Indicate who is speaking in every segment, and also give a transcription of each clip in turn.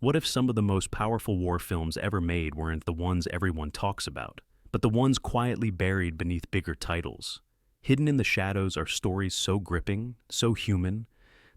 Speaker 1: What if some of the most powerful war films ever made weren't the ones everyone talks about, but the ones quietly buried beneath bigger titles? Hidden in the shadows are stories so gripping, so human,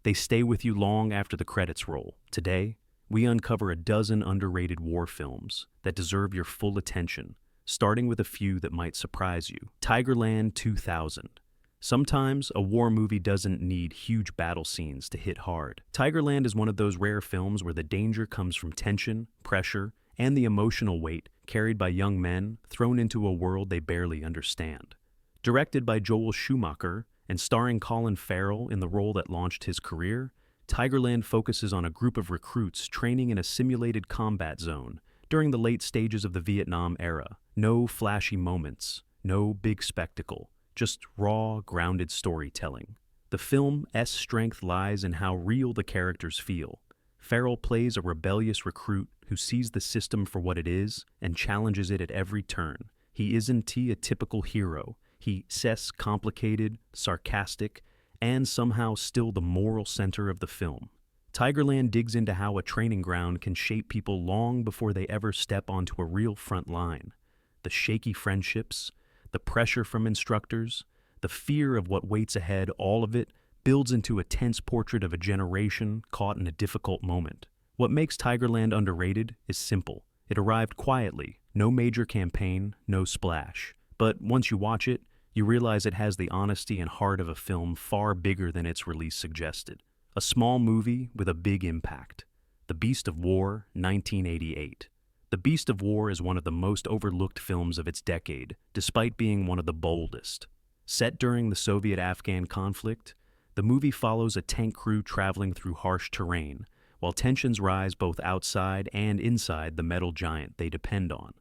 Speaker 1: they stay with you long after the credits roll. Today, we uncover a dozen underrated war films that deserve your full attention, starting with a few that might surprise you. Tigerland 2000. Sometimes a war movie doesn't need huge battle scenes to hit hard. Tigerland is one of those rare films where the danger comes from tension, pressure, and the emotional weight carried by young men thrown into a world they barely understand. Directed by Joel Schumacher and starring Colin Farrell in the role that launched his career, Tigerland focuses on a group of recruits training in a simulated combat zone during the late stages of the Vietnam era. No flashy moments, no big spectacle, just raw, grounded storytelling. The film's strength lies in how real the characters feel. Farrell plays a rebellious recruit who sees the system for what it is and challenges it at every turn. He isn't a typical hero. He's complicated, sarcastic, and somehow still the moral center of the film. Tigerland digs into how a training ground can shape people long before they ever step onto a real front line. The shaky friendships, the pressure from instructors, the fear of what waits ahead, all of it builds into a tense portrait of a generation caught in a difficult moment. What makes Tigerland underrated is simple. It arrived quietly, no major campaign, no splash. But once you watch it, you realize it has the honesty and heart of a film far bigger than its release suggested. A small movie with a big impact. The Beast of War, 1988. The Beast of War is one of the most overlooked films of its decade, despite being one of the boldest. Set during the Soviet-Afghan conflict, the movie follows a tank crew traveling through harsh terrain, while tensions rise both outside and inside the metal giant they depend on.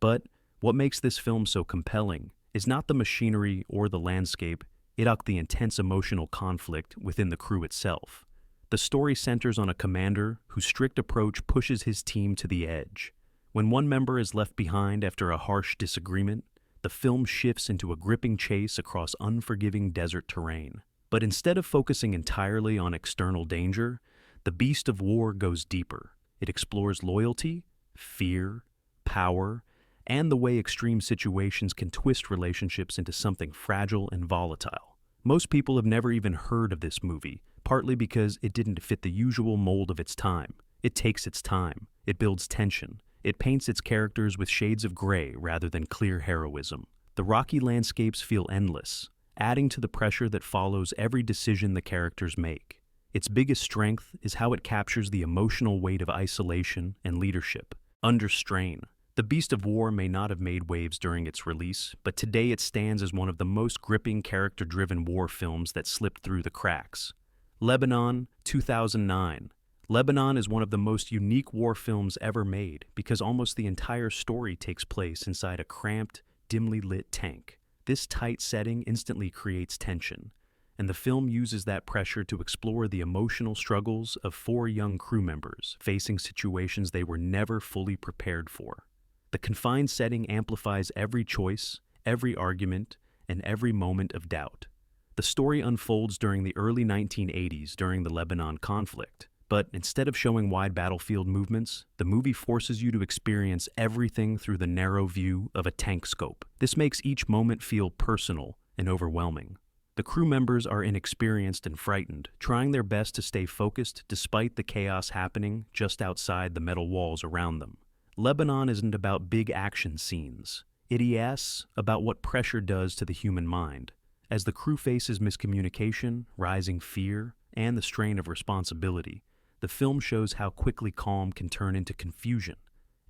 Speaker 1: But what makes this film so compelling is not the machinery or the landscape, it's the intense emotional conflict within the crew itself. The story centers on a commander whose strict approach pushes his team to the edge. When one member is left behind after a harsh disagreement, the film shifts into a gripping chase across unforgiving desert terrain. But instead of focusing entirely on external danger, The Beast of War goes deeper. It explores loyalty, fear, power, and the way extreme situations can twist relationships into something fragile and volatile. Most people have never even heard of this movie, partly because it didn't fit the usual mold of its time. It takes its time. It builds tension. It paints its characters with shades of gray rather than clear heroism. The rocky landscapes feel endless, adding to the pressure that follows every decision the characters make. Its biggest strength is how it captures the emotional weight of isolation and leadership. Under strain, The Beast of War may not have made waves during its release, but today it stands as one of the most gripping character-driven war films that slipped through the cracks. Lebanon, 2009. Lebanon is one of the most unique war films ever made because almost the entire story takes place inside a cramped, dimly lit tank. This tight setting instantly creates tension, and the film uses that pressure to explore the emotional struggles of four young crew members facing situations they were never fully prepared for. The confined setting amplifies every choice, every argument, and every moment of doubt. The story unfolds during the early 1980s during the Lebanon conflict, but instead of showing wide battlefield movements, the movie forces you to experience everything through the narrow view of a tank scope. This makes each moment feel personal and overwhelming. The crew members are inexperienced and frightened, trying their best to stay focused despite the chaos happening just outside the metal walls around them. Lebanon isn't about big action scenes. It is about what pressure does to the human mind. As the crew faces miscommunication, rising fear, and the strain of responsibility, the film shows how quickly calm can turn into confusion.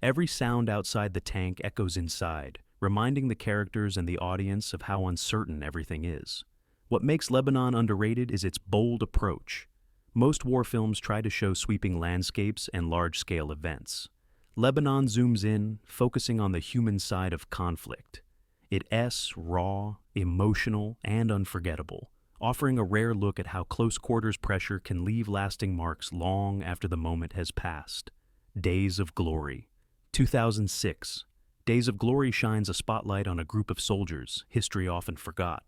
Speaker 1: Every sound outside the tank echoes inside, reminding the characters and the audience of how uncertain everything is. What makes Lebanon underrated is its bold approach. Most war films try to show sweeping landscapes and large-scale events. Lebanon zooms in, focusing on the human side of conflict. It's raw, emotional, and unforgettable, offering a rare look at how close-quarters pressure can leave lasting marks long after the moment has passed. Days of Glory. 2006. Days of Glory shines a spotlight on a group of soldiers history often forgot.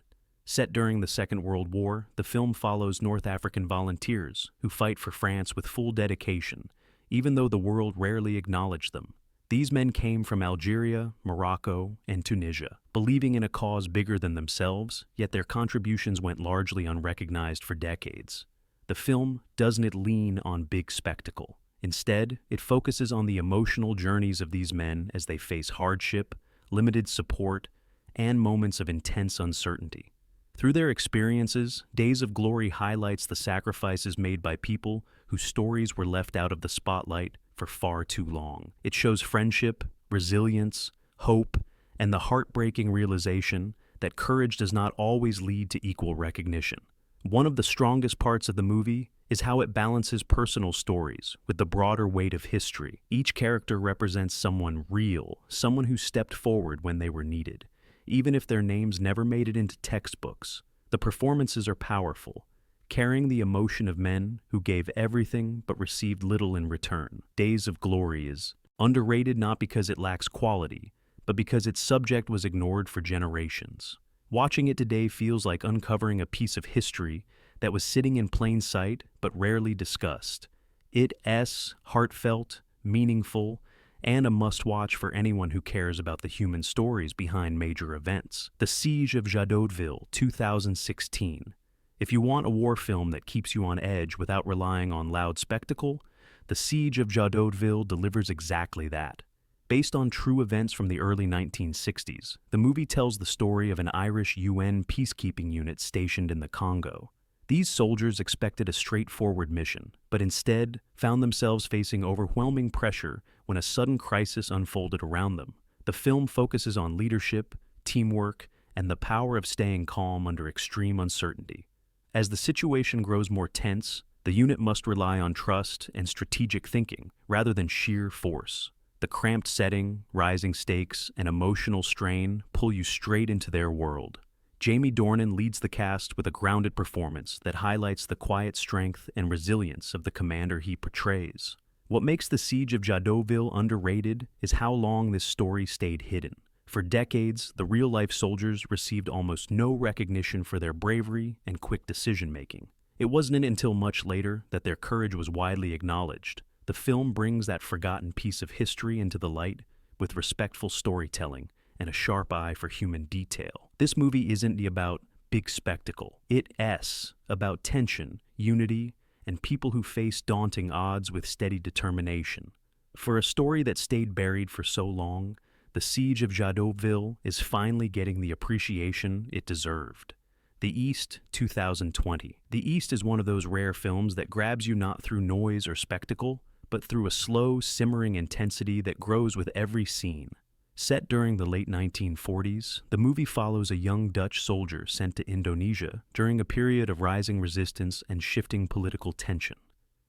Speaker 1: Set during the Second World War, the film follows North African volunteers who fight for France with full dedication, even though the world rarely acknowledged them. These men came from Algeria, Morocco, and Tunisia, believing in a cause bigger than themselves, yet their contributions went largely unrecognized for decades. The film doesn't lean on big spectacle. Instead, it focuses on the emotional journeys of these men as they face hardship, limited support, and moments of intense uncertainty. Through their experiences, Days of Glory highlights the sacrifices made by people whose stories were left out of the spotlight for far too long. It shows friendship, resilience, hope, and the heartbreaking realization that courage does not always lead to equal recognition. One of the strongest parts of the movie is how it balances personal stories with the broader weight of history. Each character represents someone real, someone who stepped forward when they were needed. Even if their names never made it into textbooks, the performances are powerful, carrying the emotion of men who gave everything but received little in return. Days of Glory is underrated not because it lacks quality, but because its subject was ignored for generations. Watching it today feels like uncovering a piece of history that was sitting in plain sight but rarely discussed. It's heartfelt, meaningful, and a must-watch for anyone who cares about the human stories behind major events. The Siege of Jadotville, 2016. If you want a war film that keeps you on edge without relying on loud spectacle, The Siege of Jadotville delivers exactly that. Based on true events from the early 1960s, the movie tells the story of an Irish UN peacekeeping unit stationed in the Congo. These soldiers expected a straightforward mission, but instead found themselves facing overwhelming pressure when a sudden crisis unfolded around them. The film focuses on leadership, teamwork, and the power of staying calm under extreme uncertainty. As the situation grows more tense, the unit must rely on trust and strategic thinking rather than sheer force. The cramped setting, rising stakes, and emotional strain pull you straight into their world. Jamie Dornan leads the cast with a grounded performance that highlights the quiet strength and resilience of the commander he portrays. What makes the Siege of Jadotville underrated is how long this story stayed hidden. For decades, the real-life soldiers received almost no recognition for their bravery and quick decision-making. It wasn't until much later that their courage was widely acknowledged. The film brings that forgotten piece of history into the light with respectful storytelling and a sharp eye for human detail. This movie isn't about big spectacle. It's about tension, unity, and people who face daunting odds with steady determination. For a story that stayed buried for so long, The Siege of Jadotville is finally getting the appreciation it deserved. The East, 2020. The East is one of those rare films that grabs you not through noise or spectacle, but through a slow, simmering intensity that grows with every scene. Set during the late 1940s, the movie follows a young Dutch soldier sent to Indonesia during a period of rising resistance and shifting political tension.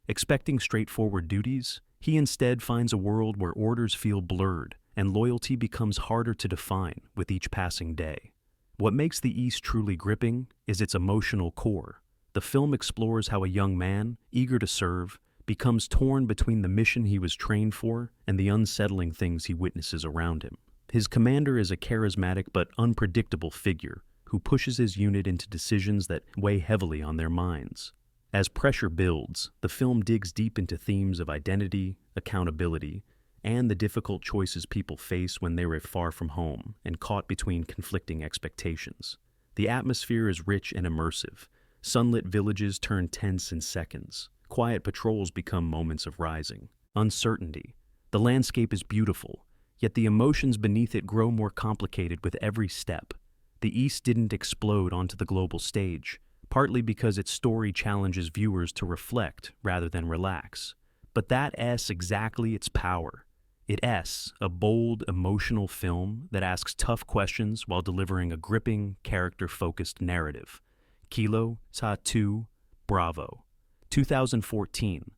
Speaker 1: Expecting straightforward duties, he instead finds a world where orders feel blurred and loyalty becomes harder to define with each passing day. What makes The East truly gripping is its emotional core. The film explores how a young man, eager to serve, becomes torn between the mission he was trained for and the unsettling things he witnesses around him. His commander is a charismatic but unpredictable figure who pushes his unit into decisions that weigh heavily on their minds. As pressure builds, the film digs deep into themes of identity, accountability, and the difficult choices people face when they're far from home and caught between conflicting expectations. The atmosphere is rich and immersive. Sunlit villages turn tense in seconds. Quiet patrols become moments of rising uncertainty. The landscape is beautiful, yet the emotions beneath it grow more complicated with every step. The East didn't explode onto the global stage, partly because its story challenges viewers to reflect rather than relax. But that's exactly its power. It's a bold, emotional film that asks tough questions while delivering a gripping, character-focused narrative. Kilo 2 Bravo. 2014.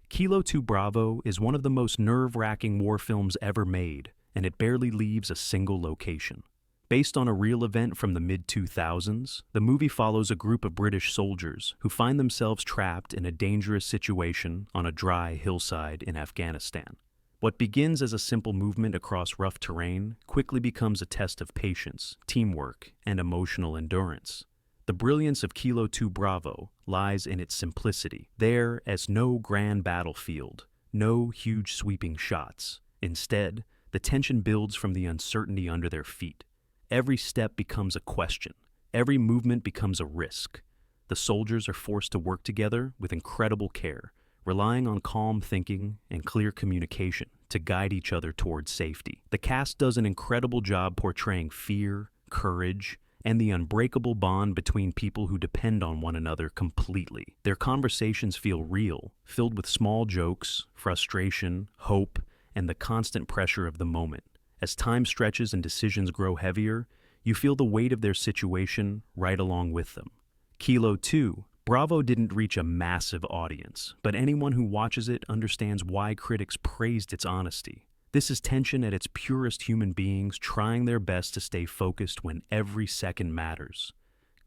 Speaker 1: Kilo 2 Bravo is one of the most nerve-wracking war films ever made, and it barely leaves a single location. Based on a real event from the mid-2000s, the movie follows a group of British soldiers who find themselves trapped in a dangerous situation on a dry hillside in Afghanistan. What begins as a simple movement across rough terrain quickly becomes a test of patience, teamwork, and emotional endurance. The brilliance of Kilo 2 Bravo lies in its simplicity. There is no grand battlefield, No huge sweeping shots. Instead, the tension builds from the uncertainty under their feet. Every step becomes a question. Every movement becomes a risk. The soldiers are forced to work together with incredible care, relying on calm thinking and clear communication to guide each other towards safety. The cast does an incredible job portraying fear, courage, and the unbreakable bond between people who depend on one another completely. Their conversations feel real, filled with small jokes, frustration, hope, and the constant pressure of the moment. As time stretches and decisions grow heavier, you feel the weight of their situation right along with them. Kilo 2. Bravo didn't reach a massive audience, but anyone who watches it understands why critics praised its honesty. This is tension at its purest, human beings trying their best to stay focused when every second matters.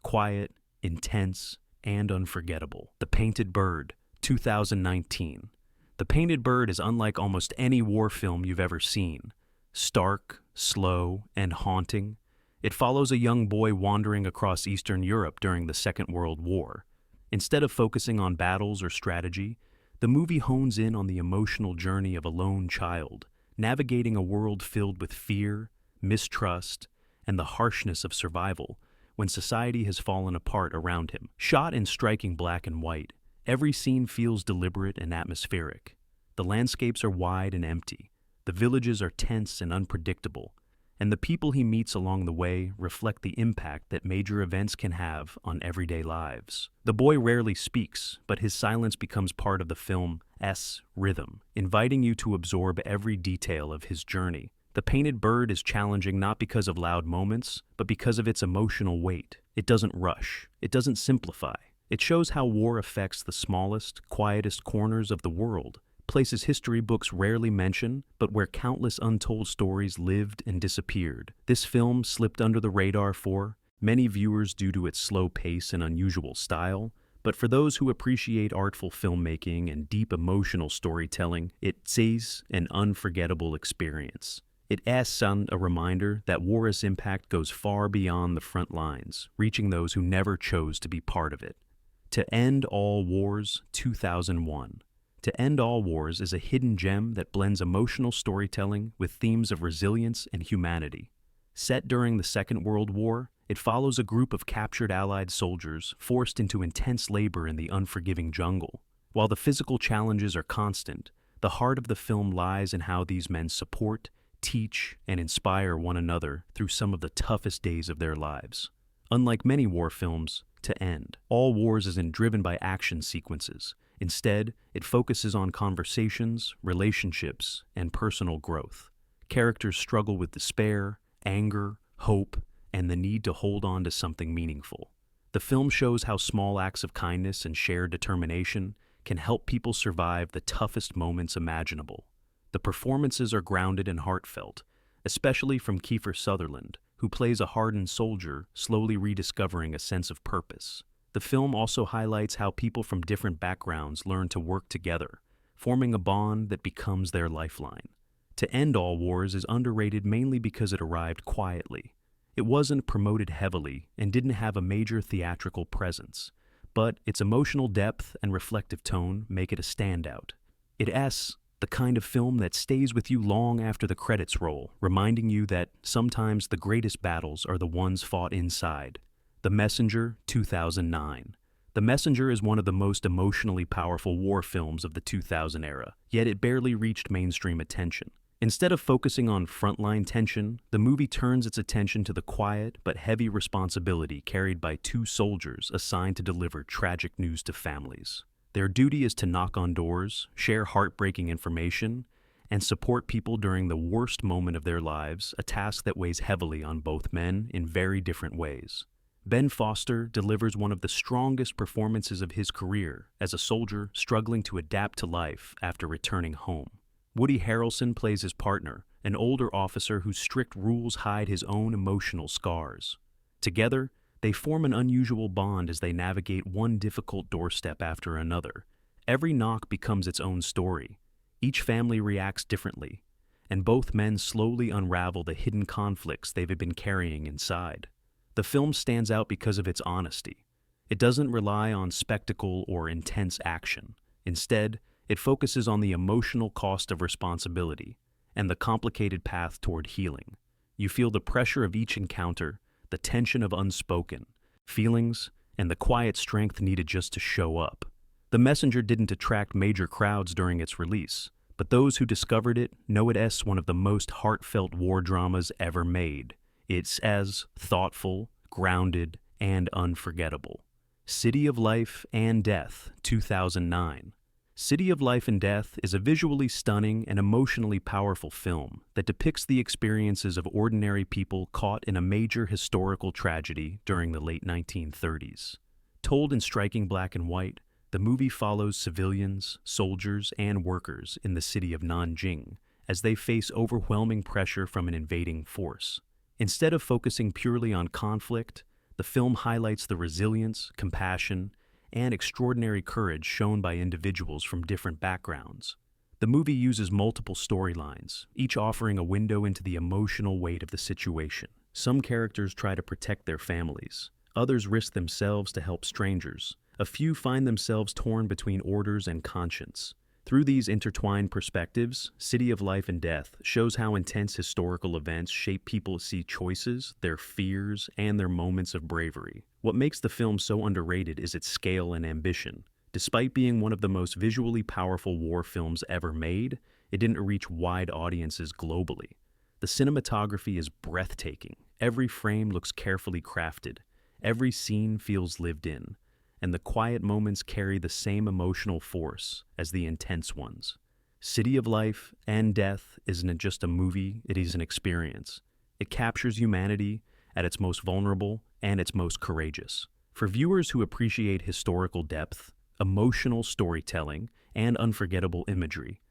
Speaker 1: Quiet, intense, and unforgettable. The Painted Bird, 2019. The Painted Bird is unlike almost any war film you've ever seen. Stark, slow, and haunting, it follows a young boy wandering across Eastern Europe during the Second World War. Instead of focusing on battles or strategy, the movie hones in on the emotional journey of a lone child, navigating a world filled with fear, mistrust, and the harshness of survival when society has fallen apart around him. Shot in striking black and white, every scene feels deliberate and atmospheric. The landscapes are wide and empty, the villages are tense and unpredictable, and the people he meets along the way reflect the impact that major events can have on everyday lives. The boy rarely speaks, but his silence becomes part of the film's rhythm, inviting you to absorb every detail of his journey. The Painted Bird is challenging not because of loud moments, but because of its emotional weight. It doesn't rush. It doesn't simplify. It shows how war affects the smallest, quietest corners of the world, places history books rarely mention, but where countless untold stories lived and disappeared. This film slipped under the radar for many viewers due to its slow pace and unusual style, but for those who appreciate artful filmmaking and deep emotional storytelling, it's an unforgettable experience. It's a reminder that war's impact goes far beyond the front lines, reaching those who never chose to be part of it. To End All Wars, 2001. To End All Wars is a hidden gem that blends emotional storytelling with themes of resilience and humanity. Set during the Second World War, it follows a group of captured Allied soldiers forced into intense labor in the unforgiving jungle. While the physical challenges are constant, the heart of the film lies in how these men support, teach, and inspire one another through some of the toughest days of their lives. Unlike many war films, To End All Wars isn't driven by action sequences. Instead, it focuses on conversations, relationships, and personal growth. Characters struggle with despair, anger, hope, and the need to hold on to something meaningful. The film shows how small acts of kindness and shared determination can help people survive the toughest moments imaginable. The performances are grounded and heartfelt, especially from Kiefer Sutherland, who plays a hardened soldier slowly rediscovering a sense of purpose. The film also highlights how people from different backgrounds learn to work together, forming a bond that becomes their lifeline. To End All Wars is underrated mainly because it arrived quietly. It wasn't promoted heavily and didn't have a major theatrical presence, but its emotional depth and reflective tone make it a standout. It's the kind of film that stays with you long after the credits roll, reminding you that sometimes the greatest battles are the ones fought inside. The Messenger, 2009. The Messenger is one of the most emotionally powerful war films of the 2000 era, yet it barely reached mainstream attention. Instead of focusing on frontline tension, the movie turns its attention to the quiet but heavy responsibility carried by two soldiers assigned to deliver tragic news to families. Their duty is to knock on doors, share heartbreaking information, and support people during the worst moment of their lives, a task that weighs heavily on both men in very different ways. Ben Foster delivers one of the strongest performances of his career as a soldier struggling to adapt to life after returning home. Woody Harrelson plays his partner, an older officer whose strict rules hide his own emotional scars. Together, they form an unusual bond as they navigate one difficult doorstep after another. Every knock becomes its own story. Each family reacts differently, and both men slowly unravel the hidden conflicts they've been carrying inside. The film stands out because of its honesty. It doesn't rely on spectacle or intense action. Instead, It focuses on the emotional cost of responsibility and the complicated path toward healing. You feel the pressure of each encounter, the tension of unspoken feelings, and the quiet strength needed just to show up. The Messenger didn't attract major crowds during its release, but those who discovered it know it as one of the most heartfelt war dramas ever made. It's as thoughtful, grounded, and unforgettable. City of Life and Death, 2009. City of Life and Death is a visually stunning and emotionally powerful film that depicts the experiences of ordinary people caught in a major historical tragedy during the late 1930s. Told in striking black and white, the movie follows civilians, soldiers, and workers in the city of Nanjing as they face overwhelming pressure from an invading force. Instead of focusing purely on conflict, the film highlights the resilience, compassion, and extraordinary courage shown by individuals from different backgrounds. The movie uses multiple storylines, each offering a window into the emotional weight of the situation. Some characters try to protect their families, others risk themselves to help strangers. A few find themselves torn between orders and conscience. Through these intertwined perspectives, City of Life and Death shows how intense historical events shape people's choices, their fears, and their moments of bravery. What makes the film so underrated is its scale and ambition. Despite being one of the most visually powerful war films ever made, it didn't reach wide audiences globally. The cinematography is breathtaking. Every frame looks carefully crafted. Every scene feels lived in. And the quiet moments carry the same emotional force as the intense ones. City of Life and Death isn't just a movie, it is an experience. It captures humanity at its most vulnerable and its most courageous. For viewers who appreciate historical depth, emotional storytelling, and unforgettable imagery,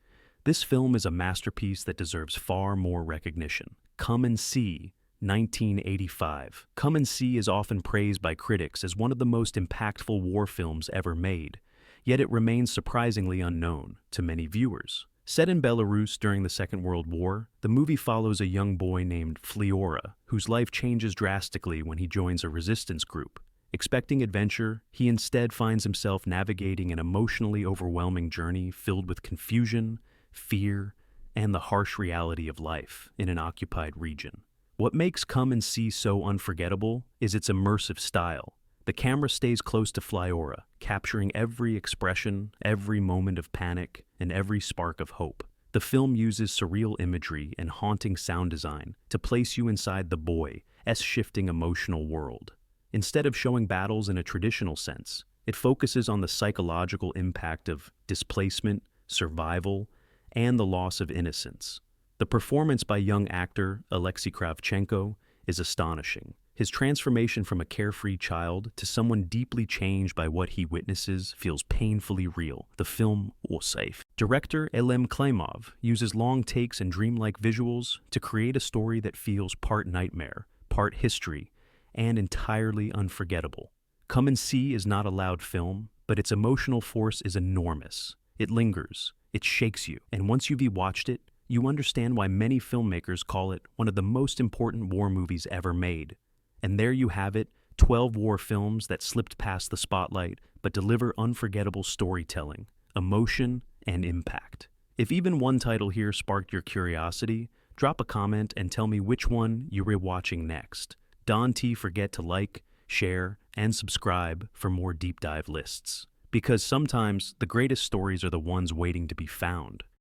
Speaker 1: this film is a masterpiece that deserves far more recognition. Come and See 1985. Come and See is often praised by critics as one of the most impactful war films ever made, yet it remains surprisingly unknown to many viewers. Set in Belarus during the Second World War, the movie follows a young boy named Fliora, whose life changes drastically when he joins a resistance group. Expecting adventure, he instead finds himself navigating an emotionally overwhelming journey filled with confusion, fear, and the harsh reality of life in an occupied region. What makes Come and See so unforgettable is its immersive style. The camera stays close to Fliora, capturing every expression, every moment of panic, and every spark of hope. The film uses surreal imagery and haunting sound design to place you inside the boy's shifting emotional world. Instead of showing battles in a traditional sense, it focuses on the psychological impact of displacement, survival, and the loss of innocence. The performance by young actor Alexei Kravchenko is astonishing. His transformation from a carefree child to someone deeply changed by what he witnesses feels painfully real. The film was safe. Director Elem Klimov uses long takes and dreamlike visuals to create a story that feels part nightmare, part history, and entirely unforgettable. Come and See is not a loud film, but its emotional force is enormous. It lingers, it shakes you, and once you've watched it, you understand why many filmmakers call it one of the most important war movies ever made. And there you have it, 12 war films that slipped past the spotlight but deliver unforgettable storytelling, emotion, and impact. If even one title here sparked your curiosity, drop a comment and tell me which one you're rewatching next. Don't forget to like, share, and subscribe for more deep dive lists. Because sometimes the greatest stories are the ones waiting to be found.